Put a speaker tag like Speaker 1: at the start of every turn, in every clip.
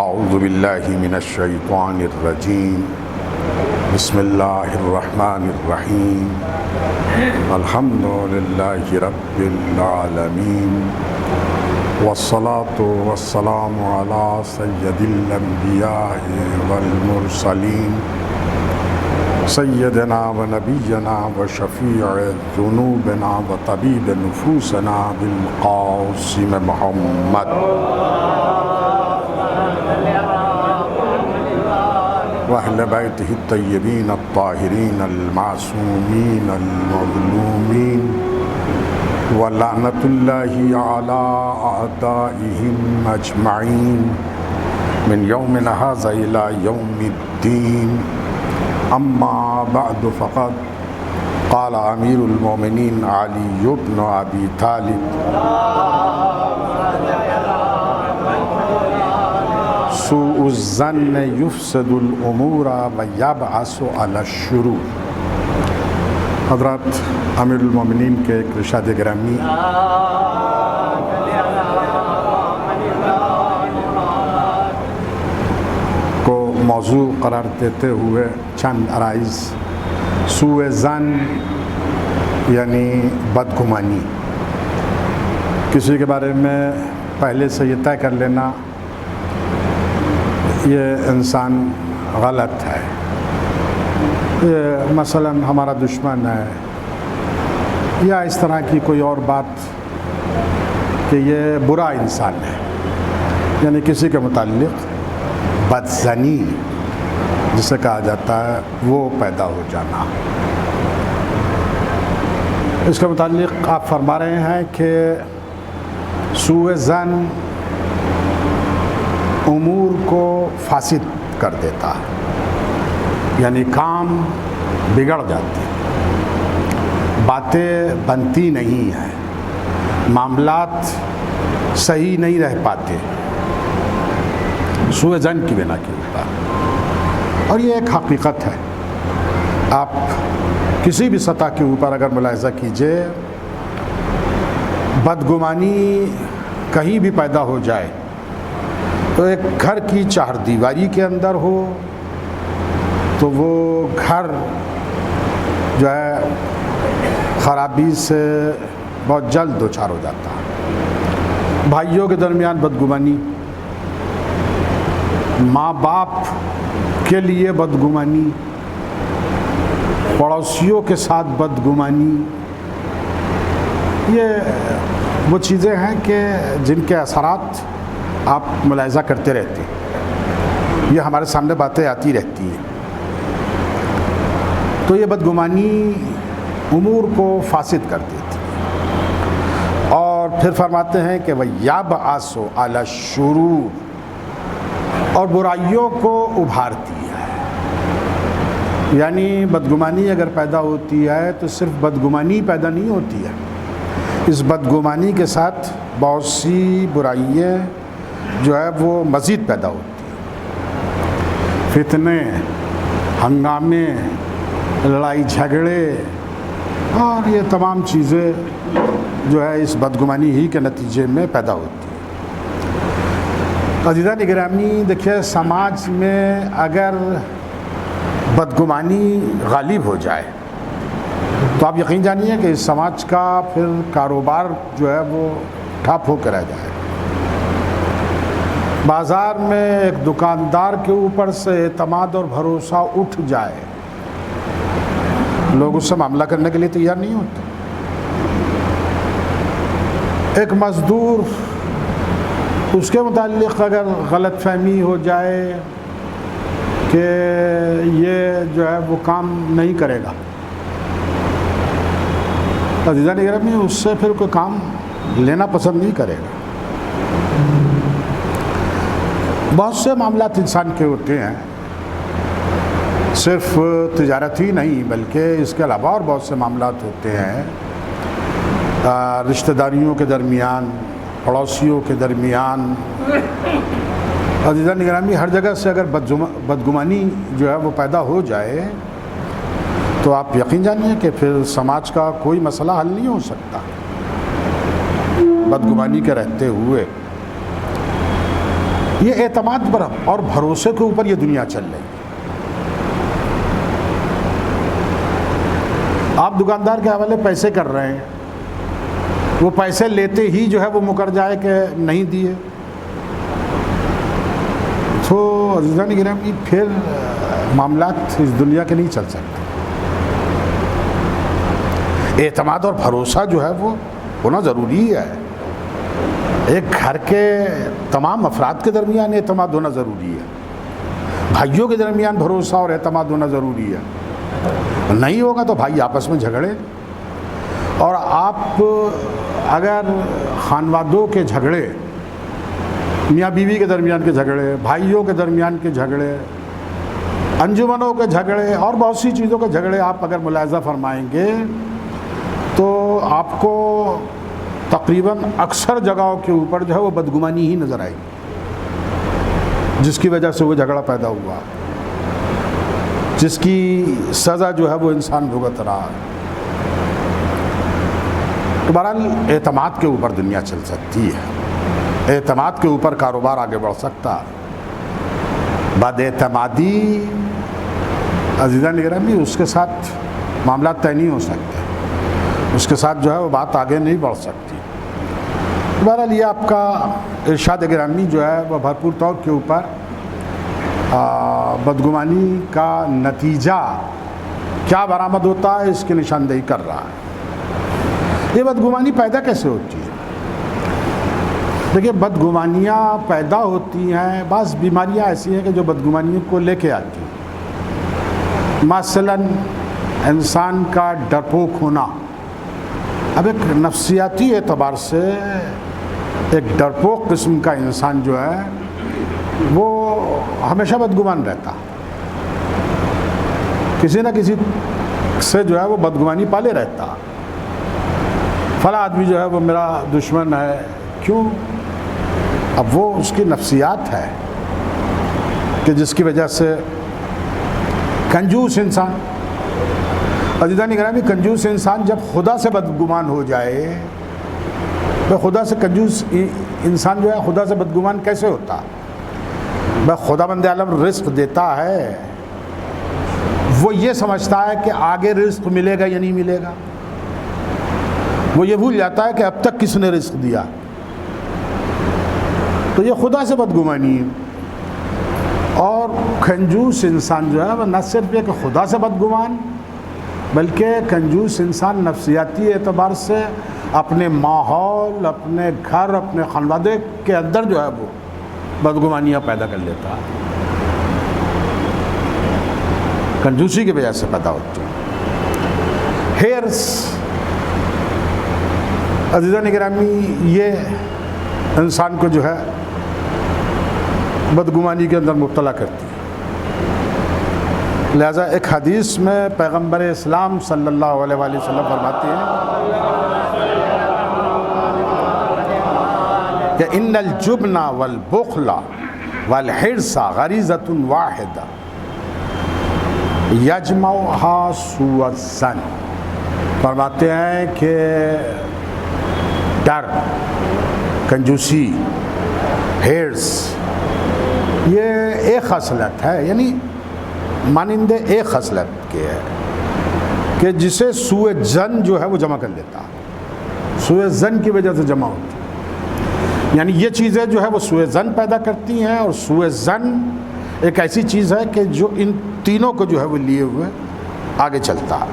Speaker 1: اعوذ باللہ من الشیطان الرجیم بسم اللہ الرحمن الرحیم الحمد للہ رب العالمین والصلاة والسلام علی سید الانبیاء والمرسلین سیدنا و نبینا و شفیع ذنوبنا و طبیب نفوسنا بالقاسم محمد وأهل بيته الطيبين الطاهرين المعصومين المظلومين ولعنة الله على أعدائهم أجمعين من يومنا هذا إلى يوم الدين. أما بعد فقد قال أمير المؤمنين علي بن أبي طالب سوء الظن یفسد الامور و یبعث علی الشرور. حضرات امیر المومنین کے ایک ارشاد گرامی کو موضوع قرار دیتے ہوئے چند عرائض. سوء ظن یعنی بدگمانی، کسی کے بارے میں پہلے سے یہ طے کر لینا یہ انسان غلط ہے. یہ مثلا ہمارا دشمن ہے یا اس طرح کی کوئی اور بات کہ یہ برا انسان ہے، یعنی کسی کے متعلق بدظنی جسے کہا جاتا ہے وہ پیدا ہو جانا. اس کے متعلق آپ فرما رہے ہیں کہ سوء ظن امور کو فاسد کر دیتا ہے، یعنی کام بگڑ جاتے، باتیں بنتی نہیں ہیں، معاملات صحیح نہیں رہ پاتے سوء ظن کی بنا کے اوپر. اور یہ ایک حقیقت ہے. آپ کسی بھی سطح کے اوپر اگر ملاحظہ کیجئے، بدگمانی کہیں بھی پیدا ہو جائے تو ایک گھر کی چار دیواری کے اندر ہو تو وہ گھر جو ہے خرابی سے بہت جلد دوچار ہو جاتا ہے. بھائیوں کے درمیان بدگمانی، ماں باپ کے لیے بدگمانی، پڑوسیوں کے ساتھ بدگمانی، یہ وہ چیزیں ہیں کہ جن کے اثرات آپ ملاحظہ کرتے رہتے ہیں. یہ ہمارے سامنے باتیں آتی رہتی ہیں. تو یہ بدگمانی امور کو فاسد کر دیتی ہے. اور پھر فرماتے ہیں کہ وَيَبْعَثُ عَلَى الشُّرُورِ، اور برائیوں کو ابھارتی ہے. یعنی بدگمانی اگر پیدا ہوتی ہے تو صرف بدگمانی پیدا نہیں ہوتی ہے، اس بدگمانی کے ساتھ بہت سی برائیاں جو ہے وہ مزید پیدا ہوتی ہیں. فتنے، ہنگامے، لڑائی جھگڑے اور یہ تمام چیزیں جو ہے اس بدگمانی ہی کے نتیجے میں پیدا ہوتی ہیں. عزیزان گرامی، دیکھیے سماج میں اگر بدگمانی غالب ہو جائے تو آپ یقین جانیے کہ اس سماج کا پھر کاروبار جو ہے وہ ٹھپ ہو کے رہ جائے. بازار میں ایک دکاندار کے اوپر سے اعتماد اور بھروسہ اٹھ جائے، لوگ اس سے معاملہ کرنے کے لیے تیار نہیں ہوتے. ایک مزدور، اس کے متعلق اگر غلط فہمی ہو جائے کہ یہ جو ہے وہ کام نہیں کرے گا، عزیزان گرامی اس سے پھر کوئی کام لینا پسند نہیں کرے گا. بہت سے معاملات انسان کے ہوتے ہیں، صرف تجارت ہی نہیں بلکہ اس کے علاوہ اور بہت سے معاملات ہوتے ہیں رشتہ داریوں کے درمیان، پڑوسیوں کے درمیان. عزیزان گرامی ہر جگہ سے اگر بدگمانی جو ہے وہ پیدا ہو جائے تو آپ یقین جانیے کہ پھر سماج کا کوئی مسئلہ حل نہیں ہو سکتا. بدگمانی کے رہتے ہوئے یہ اعتماد پر اور بھروسے کے اوپر یہ دنیا چل رہی ہے۔ آپ دکاندار کے حوالے پیسے کر رہے ہیں، وہ پیسے لیتے ہی جو ہے وہ مکر جائے کہ نہیں دیے، تو عزیزان گرامی پھر معاملات اس دنیا کے نہیں چل سکتے۔ اعتماد اور بھروسہ جو ہے وہ ہونا ضروری ہے۔ ایک گھر کے تمام افراد کے درمیان اعتماد ہونا ضروری ہے، بھائیوں کے درمیان بھروسہ اور اعتماد ہونا ضروری ہے۔ نہیں ہوگا تو بھائی آپس میں جھگڑے، اور آپ اگر خانوادوں کے جھگڑے، میاں بیوی کے درمیان کے جھگڑے، بھائیوں کے درمیان کے جھگڑے، انجمنوں کے جھگڑے اور بہت سی چیزوں کے جھگڑے آپ اگر ملاحظہ فرمائیں گے تو آپ کو تقریباً اکثر جگہوں کے اوپر جو ہے وہ بدگمانی ہی نظر آئے گی، جس کی وجہ سے وہ جھگڑا پیدا ہوا، جس کی سزا جو ہے وہ انسان بھگت رہا۔ تو بہرحال اعتماد کے اوپر دنیا چل سکتی ہے، اعتماد کے اوپر کاروبار آگے بڑھ سکتا۔ بد اعتمادی عزیزان گرامی اس کے ساتھ معاملات طے نہیں ہو سکتے، اس کے ساتھ جو ہے وہ بات آگے نہیں بڑھ سکتی۔ بہرحال یہ آپ کا ارشاد گرامی جو ہے وہ بھرپور طور کے اوپر بدگمانی کا نتیجہ کیا برآمد ہوتا ہے اس کی نشاندہی کر رہا ہے۔ یہ بدگمانی پیدا کیسے ہوتی ہے؟ دیکھیے، بدگمانیاں پیدا ہوتی ہیں، بعض بیماریاں ایسی ہیں کہ جو بدگمانیوں کو لے کے آتی ہیں۔ مثلاً انسان کا ڈرپوک ہونا۔ اب ایک نفسیاتی اعتبار سے ایک ڈرپوک قسم کا انسان جو ہے وہ ہمیشہ بدگمان رہتا، کسی نہ کسی سے جو ہے وہ بدگمانی پالے رہتا۔ فلاں آدمی جو ہے وہ میرا دشمن ہے، کیوں؟ اب وہ اس کی نفسیات ہے کہ جس کی وجہ سے کنجوس انسان، عزیزان گرامی، کنجوس انسان جب خدا سے بدگمان ہو جائے، بھائی خدا سے کنجوس انسان جو ہے خدا سے بدگمان کیسے ہوتا؟ بھائی خدا بند عالم رزق دیتا ہے، وہ یہ سمجھتا ہے کہ آگے رزق ملے گا یا نہیں ملے گا، وہ یہ بھول جاتا ہے کہ اب تک کس نے رزق دیا، تو یہ خدا سے بدگمانی ہے۔ اور کنجوس انسان جو ہے وہ نہ صرف یہ کہ خدا سے بدگمان، بلکہ کنجوس انسان نفسیاتی اعتبار سے اپنے ماحول، اپنے گھر، اپنے خانوادے کے اندر جو ہے وہ بدگمانیاں پیدا کر لیتا ہے، کنجوسی کی وجہ سے پیدا ہوتی ہے۔ ہیرس عزیزان گرامی یہ انسان کو جو ہے بدگمانی کے اندر مبتلا کرتی ہے۔ لہذا ایک حدیث میں پیغمبر اسلام صلی اللہ علیہ وآلہ وسلم فرماتے ہیں کہ ان الجبن والبخل والحرص غریزۃ واحدہ یجمعها سوء الظن۔ فرماتے ہیں کہ ڈر، کنجوسی، حرص یہ ایک خصلت ہے، یعنی مانندے ایک خصلت کے ہے کہ جسے سوء ظن جو ہے وہ جمع کر لیتا ہے، سوء ظن کی وجہ سے جمع ہوتی ہے، یعنی یہ چیزیں جو ہے وہ سوء ظن پیدا کرتی ہیں، اور سوء ظن ایک ایسی چیز ہے کہ جو ان تینوں کو جو ہے وہ لیے ہوئے آگے چلتا ہے۔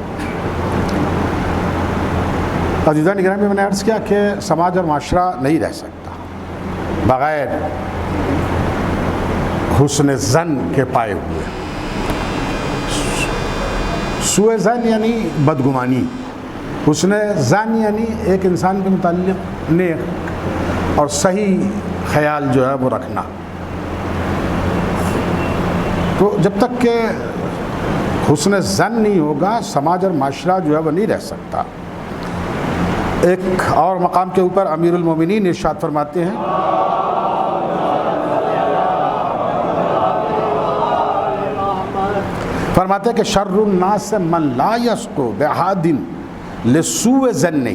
Speaker 1: عزیزان گرامی، میں نے عرض کیا کہ سماج اور معاشرہ نہیں رہ سکتا بغیر حسن ظن کے پائے ہوئے۔ سوء ظن یعنی بدگمانی، حسن ظن یعنی ایک انسان کے متعلق نیک اور صحیح خیال جو ہے وہ رکھنا۔ تو جب تک کہ حسن ظن نہیں ہوگا، سماج اور معاشرہ جو ہے وہ نہیں رہ سکتا۔ ایک اور مقام کے اوپر امیر المومنین ارشاد فرماتے ہیں کہ شر الناس من لا یسقو بحاد لسوء ظنہ،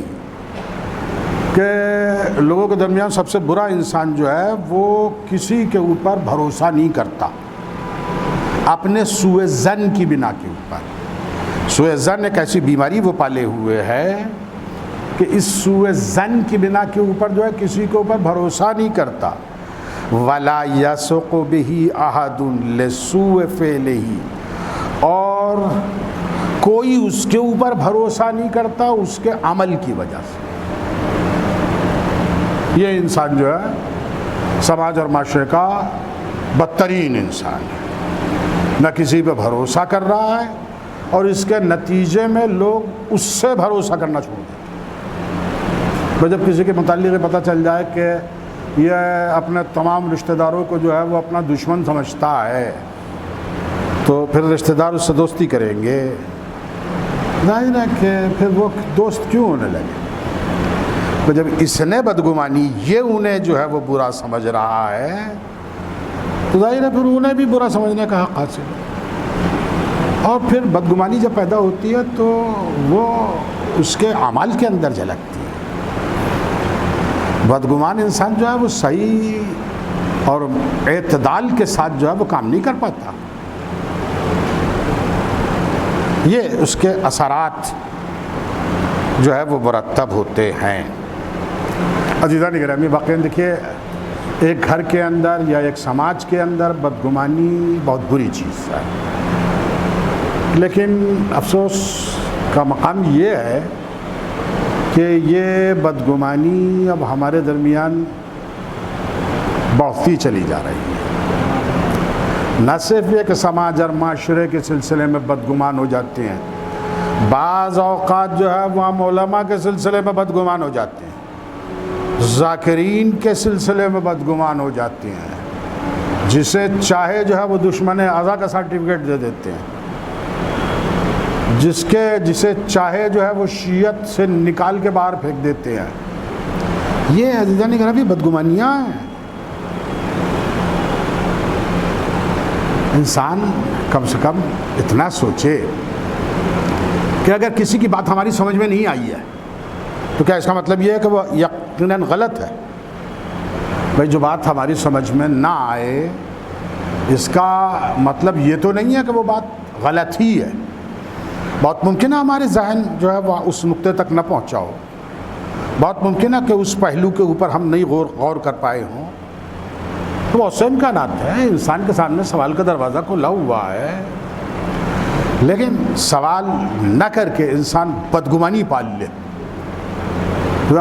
Speaker 1: کہ لوگوں کے درمیان سب سے برا انسان جو ہے وہ کسی کے اوپر بھروسہ نہیں کرتا اپنے سوء ظن کی بنا کے اوپر۔ سوء ظن ایک ایسی بیماری وہ پالے ہوئے ہے کہ اس سوء ظن کی بنا کے اوپر جو ہے کسی کے اوپر بھروسہ نہیں کرتا۔ وَلَا يَثُقُ بِهِ أَحَدٌ لِسُوءِ فِعْلِهِ، اور کوئی اس کے اوپر بھروسہ نہیں کرتا اس کے عمل کی وجہ سے۔ یہ انسان جو ہے سماج اور معاشرے کا بدترین انسان ہے، نہ کسی پہ بھروسہ کر رہا ہے اور اس کے نتیجے میں لوگ اس سے بھروسہ کرنا چھوڑ دیتے ہیں۔ جب کسی کے متعلق پتہ چل جائے کہ یہ اپنے تمام رشتہ داروں کو جو ہے وہ اپنا دشمن سمجھتا ہے تو پھر رشتہ دار اس سے دوستی کریں گے، ظاہر ہے کہ پھر وہ دوست کیوں ہونے لگے۔ تو جب اس نے بدگمانی یہ انہیں جو ہے وہ برا سمجھ رہا ہے تو ظاہر ہے پھر انہیں بھی برا سمجھنے کا حق حاصل ہے، اور پھر بدگمانی جب پیدا ہوتی ہے تو وہ اس کے اعمال کے اندر جھلکتی ہے۔ بدگمان انسان جو ہے وہ صحیح اور اعتدال کے ساتھ جو ہے وہ کام نہیں کر پاتا، یہ اس کے اثرات جو ہے وہ مرتب ہوتے ہیں۔ عزیزان گرامی، واقعی دیکھیے ایک گھر کے اندر یا ایک سماج کے اندر بدگمانی بہت بری چیز ہے، لیکن افسوس کا مقام یہ ہے کہ یہ بدگمانی اب ہمارے درمیان بڑھتی چلی جا رہی ہے۔ نہ صرف یہ کہ سماج اور معاشرے کے سلسلے میں بدگمان ہو جاتے ہیں، بعض اوقات جو ہے وہ ہم علماء کے سلسلے میں بدگمان ہو جاتے ہیں، ذاکرین کے سلسلے میں بدگمان ہو جاتے ہیں، جسے چاہے جو ہے وہ دشمن اعضا کا سرٹیفکیٹ دے دیتے ہیں، جسے چاہے جو ہے وہ شیعت سے نکال کے باہر پھینک دیتے ہیں۔ یہ عزیزان گرامی بدگمانیاں ہیں۔ انسان کم سے کم اتنا سوچے کہ اگر کسی کی بات ہماری سمجھ میں نہیں آئی ہے تو کیا اس کا مطلب یہ ہے کہ وہ یقیناً غلط ہے؟ بھائی جو بات ہماری سمجھ میں نہ آئے اس کا مطلب یہ تو نہیں ہے کہ وہ بات غلط ہی ہے۔ بہت ممکن ہے ہمارے ذہن جو ہے وہ اس نقطے تک نہ پہنچا ہو، بہت ممکن ہے کہ اس پہلو کے اوپر ہم نہیں غور کر پائے ہوں، تو بہت سے امکانات ہیں۔ انسان کے سامنے سوال کا دروازہ کھلا ہوا ہے، لیکن سوال نہ کر کے انسان بدگمانی پال لے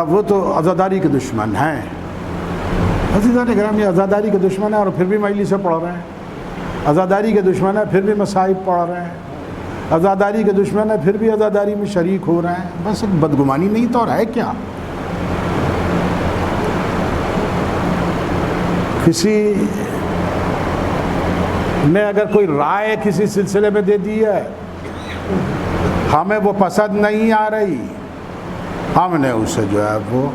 Speaker 1: وہ تو عزاداری کے دشمن ہیں۔ عزیزان گرامی، عزاداری کے دشمن ہیں اور پھر بھی مجلسیں پڑھ رہے ہیں، عزاداری کے دشمن ہیں پھر بھی مصائب پڑھ رہے ہیں، عزاداری کے دشمن ہیں پھر بھی عزاداری میں شریک ہو رہے ہیں۔ بس ایک بدگمانی نہیں تو اور ہے کیا؟ کسی نے اگر کوئی رائے کسی سلسلے میں دے دی ہے، ہمیں وہ پسند نہیں آ رہی، ہم نے اسے جو ہے وہ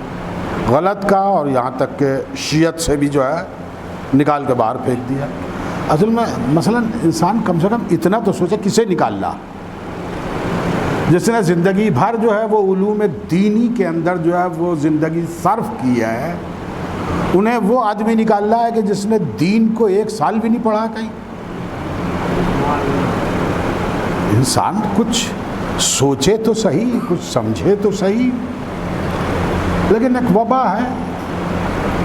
Speaker 1: غلط کہا اور یہاں تک کہ شیعت سے بھی جو ہے نکال کے باہر پھینک دیا۔ اصل میں مثلا انسان کم سے کم اتنا تو سوچے کسے نکال لا، جس نے زندگی بھر جو ہے وہ علوم دینی کے اندر جو ہے وہ زندگی صرف کی ہے، انہیں وہ آدمی نکال لا ہے کہ جس نے دین کو 1 سال بھی نہیں پڑھا کہیں۔ انسان کچھ سوچے تو صحیح، کچھ سمجھے تو صحیح، لیکن ایک وبا ہے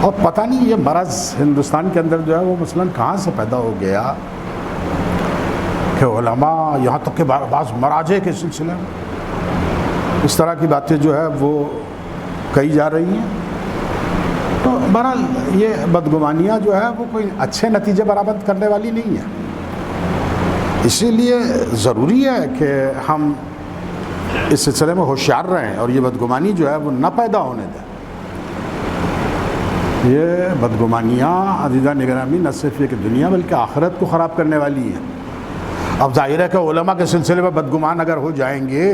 Speaker 1: اور پتہ نہیں یہ مرض ہندوستان کے اندر جو ہے وہ مثلا کہاں سے پیدا ہو گیا کہ علماء یہاں تک کہ بعض مراجع کے سلسلے میں اس طرح کی باتیں جو ہے وہ کہی جا رہی ہیں۔ تو بہرحال یہ بدگمانیاں جو ہے وہ کوئی اچھے نتیجے برآمد کرنے والی نہیں ہے، اسی لیے ضروری ہے کہ ہم اس سلسلے میں ہوشیار رہیں اور یہ بدگمانی جو ہے وہ نہ پیدا ہونے دیں۔ یہ بدگمانیاں عزیزان گرامی نہ صرف یہ کہ دنیا بلکہ آخرت کو خراب کرنے والی ہیں۔ اب ظاہر ہے کہ علماء کے سلسلے میں بدگمان اگر ہو جائیں گے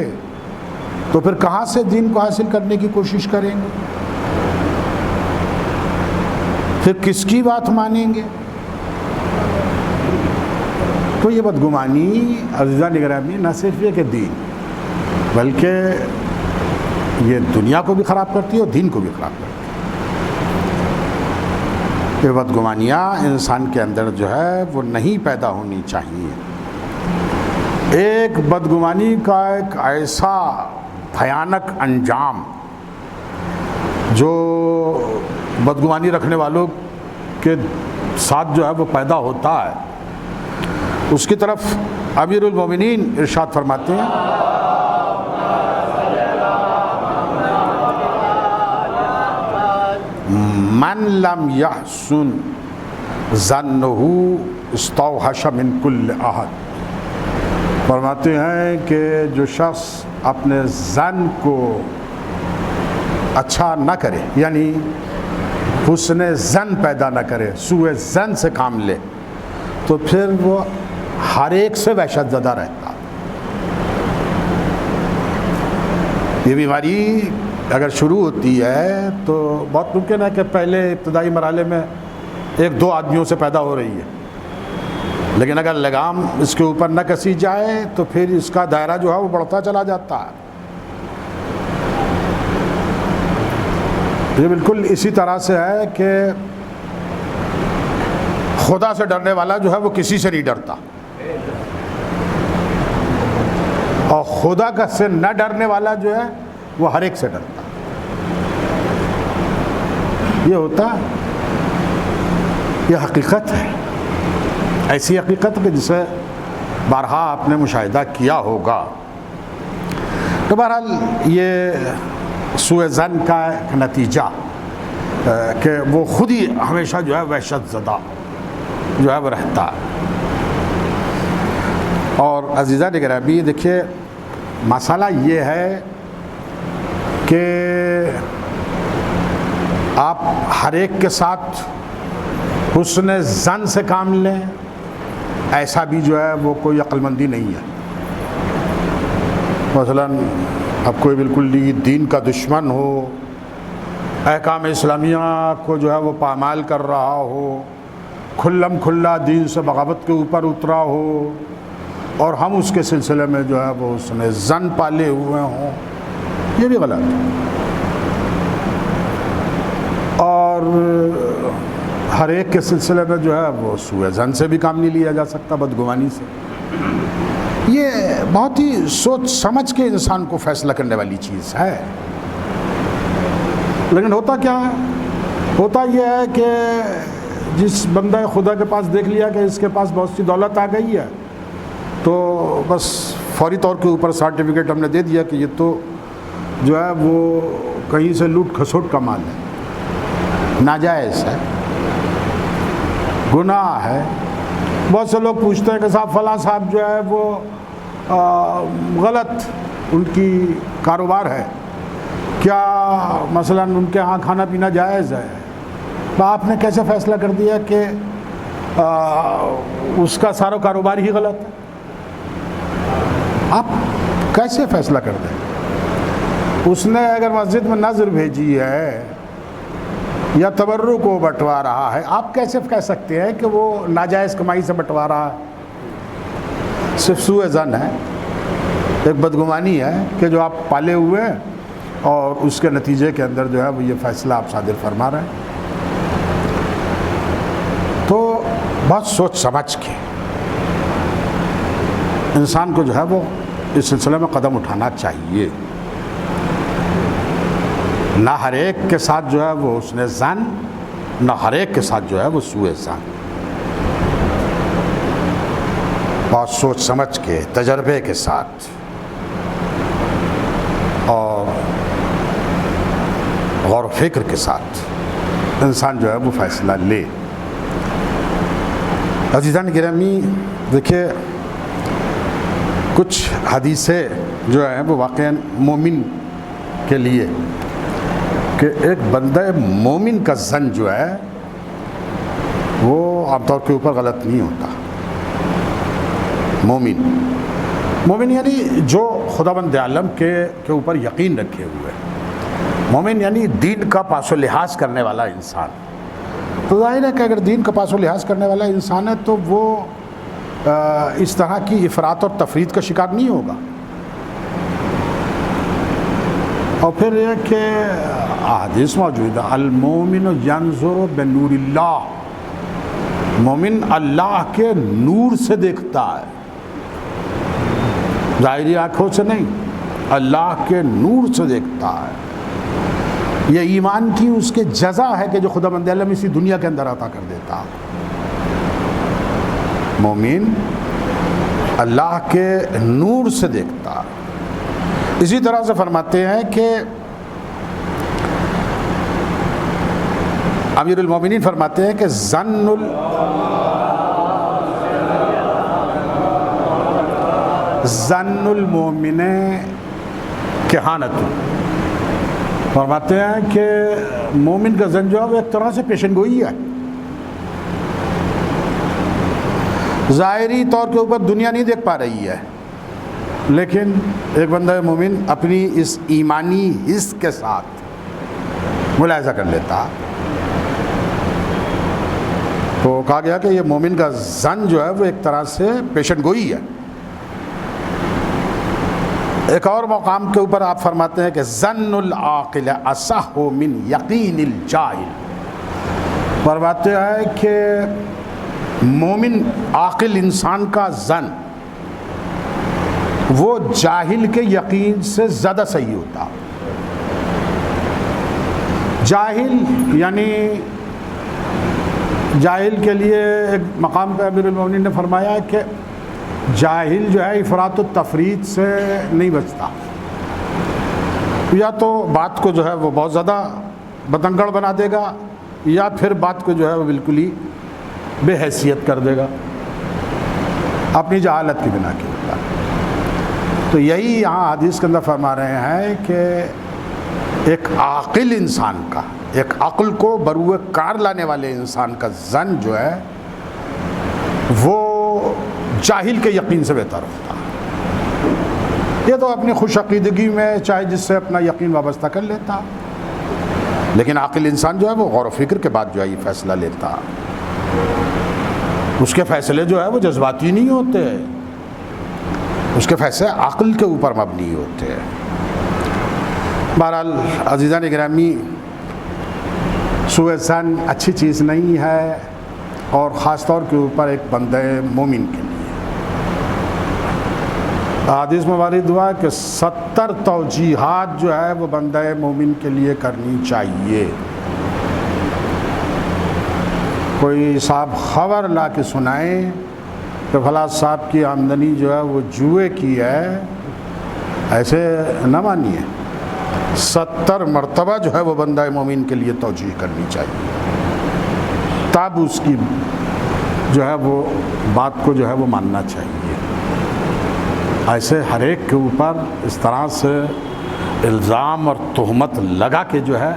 Speaker 1: تو پھر کہاں سے دین کو حاصل کرنے کی کوشش کریں گے؟ پھر کس کی بات مانیں گے؟ تو یہ بدگمانی عزیزان گرامی نہ صرف یہ کہ دین بلکہ یہ دنیا کو بھی خراب کرتی ہے اور دین کو بھی خراب کرتی ہے۔ یہ بدگمانیاں انسان کے اندر جو ہے وہ نہیں پیدا ہونی چاہیے۔ ایک بدگمانی کا ایک ایسا بھیانک انجام جو بدگمانی رکھنے والوں کے ساتھ جو ہے وہ پیدا ہوتا ہے، اس کی طرف امیر المومنین ارشاد فرماتے ہیں من لم یحسن ظنہ استوحش من کل احد، فرماتے ہیں کہ جو شخص اپنے ظن کو اچھا نہ کرے، یعنی حسن ظن پیدا نہ کرے، سوء ظن سے کام لے، تو پھر وہ ہر ایک سے وحشت زدہ رہتا۔ یہ بیماری اگر شروع ہوتی ہے تو بہت ممکن ہے کہ پہلے ابتدائی مرحلے میں 1-2 آدمیوں سے پیدا ہو رہی ہے، لیکن اگر لگام اس کے اوپر نہ کسی جائے تو پھر اس کا دائرہ جو ہے وہ بڑھتا چلا جاتا ہے۔ یہ بالکل اسی طرح سے ہے کہ خدا سے ڈرنے والا جو ہے وہ کسی سے نہیں ڈرتا، اور خدا کا سے نہ ڈرنے والا جو ہے وہ ہر ایک سے ڈرتا۔ یہ ہوتا، یہ حقیقت ہے، ایسی حقیقت کہ جسے بارہا آپ نے مشاہدہ کیا ہوگا۔ تو بہرحال یہ سوء ظن کا ایک نتیجہ کہ وہ خود ہی ہمیشہ جو ہے وحشت زدہ جو ہے وہ رہتا ہے۔ اور عزیزان گرامی دیکھیے، مسئلہ یہ ہے کہ آپ ہر ایک کے ساتھ حسن ظن سے کام لیں، ایسا بھی جو ہے وہ کوئی عقل مندی نہیں ہے۔ مثلاً اب کوئی بالکل دین کا دشمن ہو، احکام اسلامیہ کو جو ہے وہ پامال کر رہا ہو، کھلم کھلا دین سے بغاوت کے اوپر اترا ہو، اور ہم اس کے سلسلے میں جو ہے وہ اس نے ظن پالے ہوئے ہوں، یہ بھی غلط ہے۔ اور ہر ایک کے سلسلے میں جو ہے وہ سوء ظن سے بھی کام نہیں لیا جا سکتا، بدگمانی سے۔ یہ بہت ہی سوچ سمجھ کے انسان کو فیصلہ کرنے والی چیز ہے۔ لیکن ہوتا کیا ہے؟ ہوتا یہ ہے کہ جس بندہ خدا کے پاس دیکھ لیا کہ اس کے پاس بہت سی دولت آ گئی ہے، تو بس فوری طور کے اوپر سرٹیفکیٹ ہم نے دے دیا کہ یہ تو جو ہے وہ کہیں سے لوٹ کھسوٹ کا مال ہے، ناجائز ہے، گناہ ہے۔ بہت سے لوگ پوچھتے ہیں کہ صاحب فلاں صاحب جو ہے وہ غلط ان کی کاروبار ہے، کیا مثلا ان کے ہاں کھانا پینا جائز ہے؟ آپ نے کیسے فیصلہ کر دیا کہ اس کا سارا کاروبار ہی غلط ہے؟ آپ کیسے فیصلہ کر دیں؟ اس نے اگر مسجد میں نذر بھیجی ہے یا تبرک کو بٹوا رہا ہے، آپ کیسے کہہ سکتے ہیں کہ وہ ناجائز کمائی سے بٹوا رہا ہے؟ صرف سوء ظن ہے، ایک بدگمانی ہے کہ جو آپ پالے ہوئے ہیں، اور اس کے نتیجے کے اندر جو ہے وہ یہ فیصلہ آپ صادر فرما رہے ہیں۔ تو بہت سوچ سمجھ کے انسان کو جو ہے وہ اس سلسلے میں قدم اٹھانا چاہیے۔ نہ ہر ایک کے ساتھ جو ہے وہ حسن ظن، نہ ہر ایک کے ساتھ جو ہے وہ سوء ظن۔ بہت سوچ سمجھ کے، تجربے کے ساتھ اور غور و فکر کے ساتھ انسان جو ہے وہ فیصلہ لے۔ عزیزان گرامی دیکھیے، کچھ حدیثیں جو ہیں وہ واقعاً مومن کے لیے کہ ایک بندہ مومن کا ظن جو ہے وہ عام طور کے اوپر غلط نہیں ہوتا۔ مومن یعنی جو خداوند عالم کے اوپر یقین رکھے ہوئے، مومن یعنی دین کا پاس و لحاظ کرنے والا انسان۔ تو ظاہر ہے کہ اگر دین کا پاس و لحاظ کرنے والا انسان ہے تو وہ اس طرح کی افراط اور تفرید کا شکار نہیں ہوگا۔ اور پھر یہ کہ احادیث موجود ہے المومن ینظر بنور اللہ، مومن اللہ کے نور سے دیکھتا ہے، ظاہری آنکھوں سے نہیں، اللہ کے نور سے دیکھتا ہے۔ یہ ایمان کی اس کے جزا ہے کہ جو خدا بند عالم اسی دنیا کے اندر عطا کر دیتا۔ مومن اللہ کے نور سے دیکھتا۔ اسی طرح سے فرماتے ہیں کہ امیر المومنین فرماتے ہیں کہ ظن المومن کہانت، فرماتے ہیں کہ مومن کا ظن جو ہے وہ ایک طرح سے پیشن گوئی ہے۔ ظاہری طور کے اوپر دنیا نہیں دیکھ پا رہی ہے، لیکن ایک بندہ مومن اپنی اس ایمانی حس کے ساتھ ملاحظہ کر لیتا۔ تو کہا گیا کہ یہ مومن کا ظن جو ہے وہ ایک طرح سے پیشن گوئی ہے۔ ایک اور مقام کے اوپر آپ فرماتے ہیں کہ ظن العاقل اصح من یقین الجاہل، فرماتے ہیں کہ مومن عاقل انسان کا ظن وہ جاہل کے یقین سے زیادہ صحیح ہوتا۔ جاہل یعنی جاہل کے لیے ایک مقام پہ امیر المومنین نے فرمایا ہے کہ جاہل جو ہے افراط و تفریط سے نہیں بچتا، یا تو بات کو جو ہے وہ بہت زیادہ بدنگڑ بنا دے گا، یا پھر بات کو جو ہے وہ بالکل ہی بے حیثیت کر دے گا اپنی جہالت کی بنا کے اوپر۔ تو یہی یہاں حدیث کے اندر فرما رہے ہیں کہ ایک عاقل انسان کا، ایک عقل کو بروئے کار لانے والے انسان کا ظن جو ہے وہ جاہل کے یقین سے بہتر ہوتا ہے۔ یہ تو اپنی خوش عقیدگی میں چاہے جس سے اپنا یقین وابستہ کر لیتا، لیکن عاقل انسان جو ہے وہ غور و فکر کے بعد جو ہے یہ فیصلہ لیتا۔ اس کے فیصلے جو ہے وہ جذباتی نہیں ہوتے، اس کے فیصلے عقل کے اوپر مبنی ہوتے ہیں۔ بہرحال عزیزان گرامی، سوء ظن اچھی چیز نہیں ہے، اور خاص طور کے اوپر ایک بندہ مومن کے لیے۔ حدیث میں وارد ہوا کہ 70 توجیحات جو ہے وہ بندہ مومن کے لیے کرنی چاہیے۔ کوئی صاحب خبر لا کے سنائیں کہ فلاں صاحب کی آمدنی جو ہے وہ جوئے کی ہے، ایسے نہ مانیے۔ 70 مرتبہ جو ہے وہ بندہ مومن کے لیے توجیح کرنی چاہیے، تب اس کی جو ہے وہ بات کو جو ہے وہ ماننا چاہیے۔ ایسے ہر ایک کے اوپر اس طرح سے الزام اور تہمت لگا کے جو ہے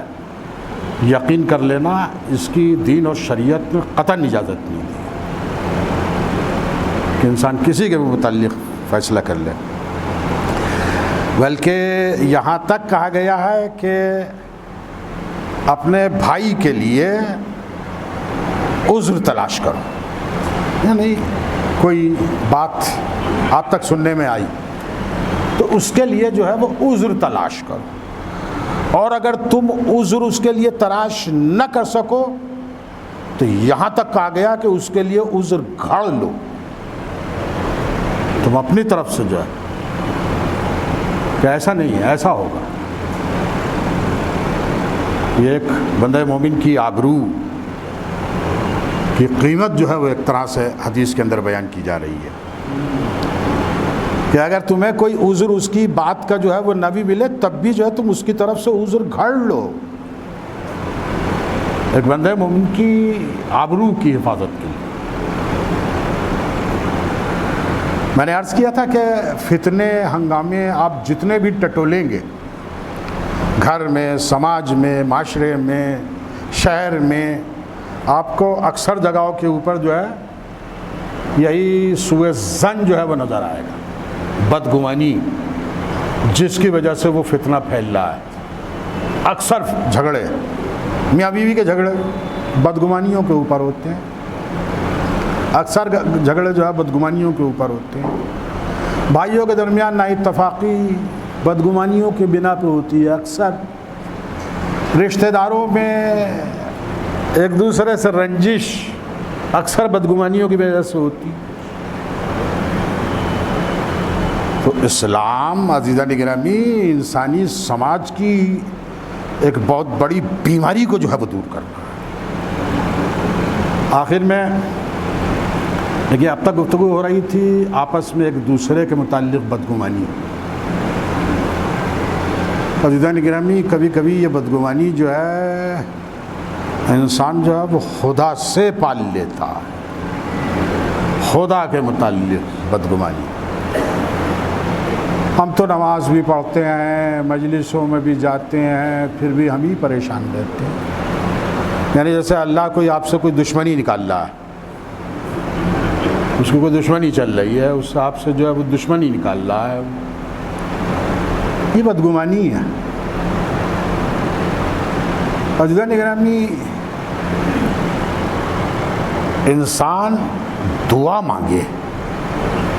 Speaker 1: یقین کر لینا، اس کی دین اور شریعت میں قطعاً اجازت نہیں دی کہ انسان کسی کے بھی متعلق فیصلہ کر لے۔ بلکہ یہاں تک کہا گیا ہے کہ اپنے بھائی کے لیے عذر تلاش کرو، یعنی کوئی بات آپ تک سننے میں آئی تو اس کے لیے جو ہے وہ عذر تلاش کرو، اور اگر تم عذر اس کے لیے تلاش نہ کر سکو تو یہاں تک کہا گیا کہ اس کے لیے عذر گھڑ لو، تم اپنی طرف سے جو ہے کہ ایسا نہیں ہے، ایسا ہوگا۔ یہ ایک بندہ مومن کی آبرو کی قیمت جو ہے وہ ایک طرح سے حدیث کے اندر بیان کی جا رہی ہے کہ اگر تمہیں کوئی عذر اس کی بات کا جو ہے وہ نہ بھی ملے تب بھی جو ہے تم اس کی طرف سے عذر گھڑ لو، ایک بندہ مومن کی آبرو کی حفاظت کے لیے۔ میں نے عرض کیا تھا کہ فتنے ہنگامے آپ جتنے بھی ٹٹولیں گے، گھر میں، سماج میں، معاشرے میں، شہر میں، آپ کو اکثر جگہوں کے اوپر جو ہے یہی سوء ظن جو ہے وہ نظر آئے گا، بدگمانی، جس کی وجہ سے وہ فتنہ پھیل رہا ہے۔ اکثر جھگڑے، میاں بیوی کے جھگڑے بدگمانیوں کے اوپر ہوتے ہیں، اکثر جھگڑے جو ہے بدگمانیوں کے اوپر ہوتے ہیں، بھائیوں کے درمیان نا اتفاقی بدگمانیوں کی بنا پہ ہوتی ہے. اکثر رشتہ داروں میں ایک دوسرے سے رنجش اکثر بدگمانیوں کی وجہ سے ہوتی. تو اسلام عزیزان گرامی انسانی سماج کی ایک بہت بڑی بیماری کو جو ہے وہ دور کرنا ہے. آخر میں دیکھیے اب تک گفتگو ہو رہی تھی آپس میں ایک دوسرے کے متعلق بدگمانی. عزیزان گرامی کبھی کبھی یہ بدگمانی جو ہے انسان جو ہے وہ خدا سے پال لیتا ہے. خدا کے متعلق بدگمانی. ہم تو نماز بھی پڑھتے ہیں, مجلسوں میں بھی جاتے ہیں, پھر بھی ہم ہی پریشان رہتے ہیں. یعنی جیسے اللہ کوئی آپ سے کوئی دشمنی نکال رہا ہے, اس کو کوئی دشمنی چل رہی ہے, اس سے آپ سے جو ہے وہ دشمنی نکال رہا ہے. یہ بدگمانی ہے. عزیزان گرامی انسان دعا مانگے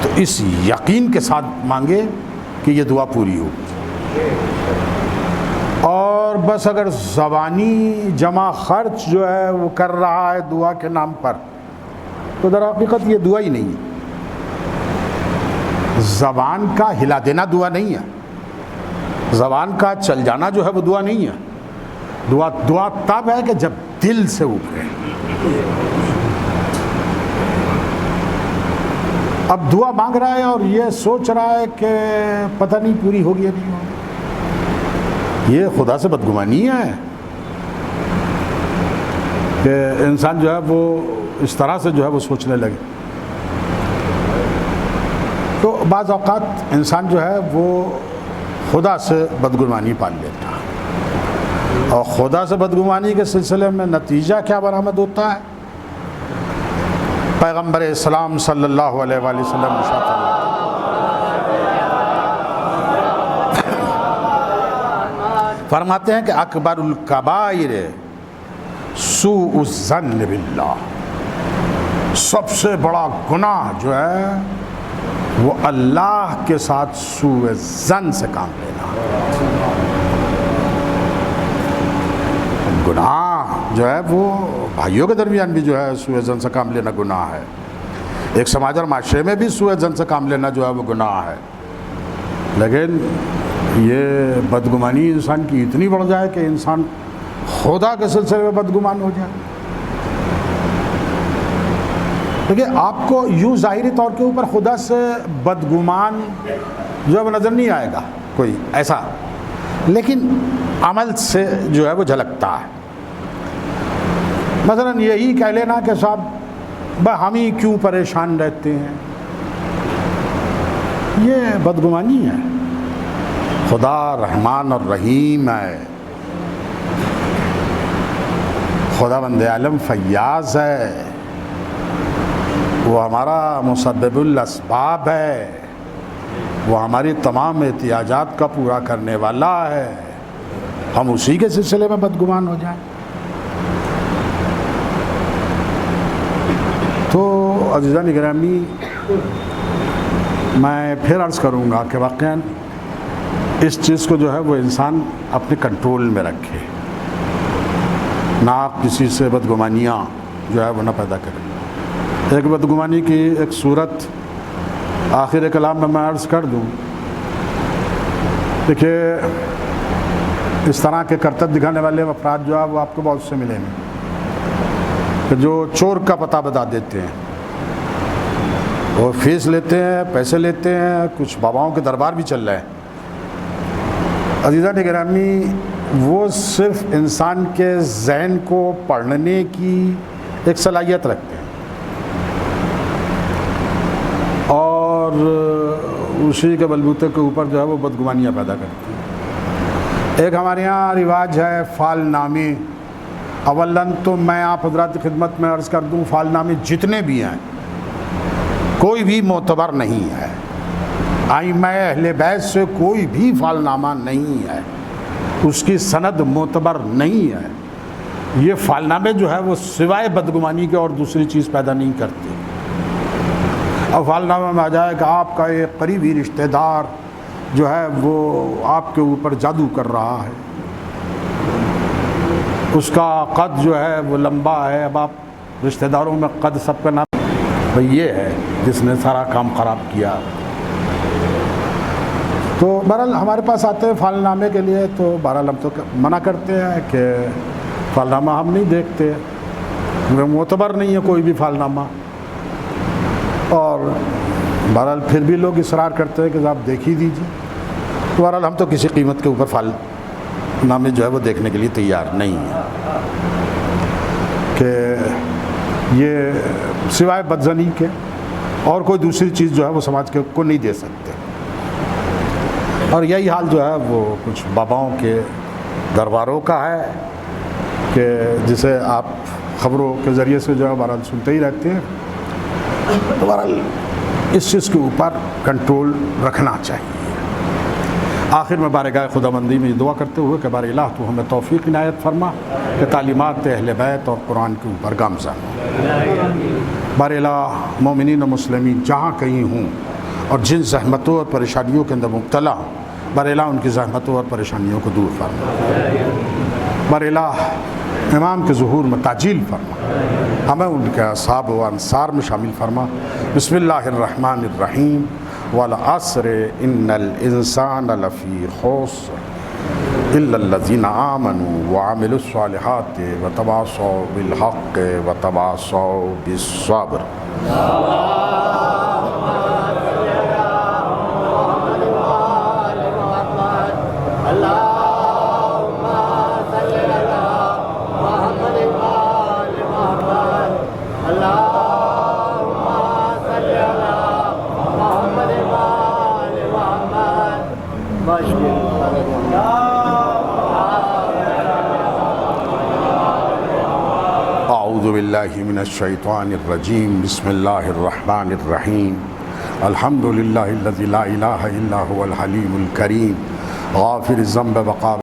Speaker 1: تو اس یقین کے ساتھ مانگے کہ یہ دعا پوری ہو, اور بس اگر زبانی جمع خرچ جو ہے وہ کر رہا ہے دعا کے نام پر تو در حقیقت یہ دعا ہی نہیں ہے. زبان کا ہلا دینا دعا نہیں ہے, زبان کا چل جانا جو ہے وہ دعا نہیں ہے. دعا تب ہے کہ جب دل سے اٹھے. اب دعا مانگ رہا ہے اور یہ سوچ رہا ہے کہ پتہ نہیں پوری ہوگی یا نہیں ہوگی. یہ خدا سے بدگمانی ہے کہ انسان جو ہے وہ اس طرح سے جو ہے وہ سوچنے لگے. تو بعض اوقات انسان جو ہے وہ خدا سے بدگمانی پال لیتا ہے, اور خدا سے بدگمانی کے سلسلے میں نتیجہ کیا برآمد ہوتا ہے؟ پیغمبر اسلام صلی اللہ علیہ وآلہ وسلم فرماتے ہیں کہ اکبر الکبائر سوء الظن باللہ, سب سے بڑا گناہ جو ہے وہ اللہ کے ساتھ سوء ظن سے کام لینا. گناہ جو ہے وہ بھائیوں کے درمیان بھی جو ہے سوء ظن سے کام لینا گناہ ہے. ایک سماج اور معاشرے میں بھی سوء ظن سے کام لینا جو ہے وہ گناہ ہے. لیکن یہ بدگمانی انسان کی اتنی بڑھ جائے کہ انسان خدا کے سلسلے میں بدگمان ہو جائے. دیکھیے آپ کو یوں ظاہری طور کے اوپر خدا سے بدگمان جو ہے وہ نظر نہیں آئے گا کوئی ایسا, لیکن عمل سے جو ہے وہ جھلکتا ہے. مثلا یہی کہہ لینا کہ صاحب ہم ہی کیوں پریشان رہتے ہیں, یہ بدگمانی ہے. خدا رحمان اور رحیم ہے, خدا بند عالم فیاض ہے, وہ ہمارا مسبب الاسباب ہے, وہ ہماری تمام احتیاجات کا پورا کرنے والا ہے. ہم اسی کے سلسلے میں بدگمان ہو جائیں. تو عزیزان گرامی میں پھر عرض کروں گا کہ واقعاً اس چیز کو جو ہے وہ انسان اپنے کنٹرول میں رکھے, نہ آپ کسی سے بدگمانیاں جو ہے وہ نہ پیدا کریں. ایک بدگمانی کی ایک صورت آخر کلام میں عرض کر دوں. دیکھیے اس طرح کے کرتب دکھانے والے افراد جو ہے وہ آپ کو بہت سے ملیں گے کہ جو چور کا پتہ بتا دیتے ہیں, وہ فیس لیتے ہیں, پیسے لیتے ہیں, کچھ باباؤں کے دربار بھی چل رہے ہیں. عزیزان گرامی وہ صرف انسان کے ذہن کو پڑھنے کی ایک صلاحیت رکھتے ہیں اور اسی کے بلبوتے کے اوپر جو ہے وہ بدگمانیاں پیدا کرتے ہیں. ایک ہمارے یہاں رواج ہے فال نامے. اولاً تو میں آپ حضرات کی خدمت میں عرض کر دوں فال نامے جتنے بھی ہیں کوئی بھی معتبر نہیں ہے. ائمہ اہل بیت سے کوئی بھی فال نامہ نہیں ہے, اس کی سند معتبر نہیں ہے. یہ فال نامے جو ہے وہ سوائے بدگمانی کے اور دوسری چیز پیدا نہیں کرتے. اب فال نامہ میں آ جائے کہ آپ کا ایک قریبی رشتہ دار جو ہے وہ آپ کے اوپر جادو کر رہا ہے، اس کا قد جو ہے وہ لمبا ہے۔ اب آپ رشتہ داروں میں قد سب کا نام بھئی یہ ہے جس نے سارا کام خراب کیا۔ تو بہرحال ہمارے پاس آتے ہیں فال نامے کے لیے، تو بہرحال ہم تو منع کرتے ہیں کہ فال نامہ ہم نہیں دیکھتے، معتبر نہیں ہے کوئی بھی فال نامہ۔ اور بہرحال پھر بھی لوگ اصرار کرتے ہیں کہ آپ دیکھ ہی دیجیے، تو بہرحال ہم تو کسی قیمت کے اوپر فال نامے جو ہے وہ دیکھنے کے لیے تیار نہیں ہیں، کہ یہ سوائے بدزنی کے اور کوئی دوسری چیز جو ہے وہ سماج کے کو نہیں دے سکتے۔ اور یہی حال جو ہے وہ کچھ باباؤں کے درباروں کا ہے، کہ جسے آپ خبروں کے ذریعے سے جو ہے بہرحال سنتے ہی رہتے ہیں۔ تو بہرحال اس چیز کے اوپر کنٹرول رکھنا چاہیے۔ آخر میں بارگاہ خدا مندی میں یہ دعا کرتے ہوئے کہ بار الہ تو ہمیں توفیق عنایت فرما کہ تعلیمات اہل بیت اور قرآن کے اوپر گامزن ہوں۔ بار الہ مومنین و مسلمین جہاں کہیں ہوں اور جن زحمتوں اور پریشانیوں کے اندر مبتلا ہوں، بار الہ ان کی زحمتوں اور پریشانیوں کو دور فرما۔ بار الہ امام کے ظہور میں تعجیل فرما، ہمیں ان کے اصحاب و انصار میں شامل فرما۔ بسم اللہ الرحمن الرحیم۔ والعصر ان الانسان لفی خسر الا الذین آمنوا وعملوا الصالحات وتواصوا بالحق وتواصوا بالصبر۔ اعوذ باللہ من الشیطان الرجیم، بسم اللہ الرحمن الرحیم۔ الحمد للہ الذی لا الہ الا هو الحلیم الکریم غافر الذنب وقابل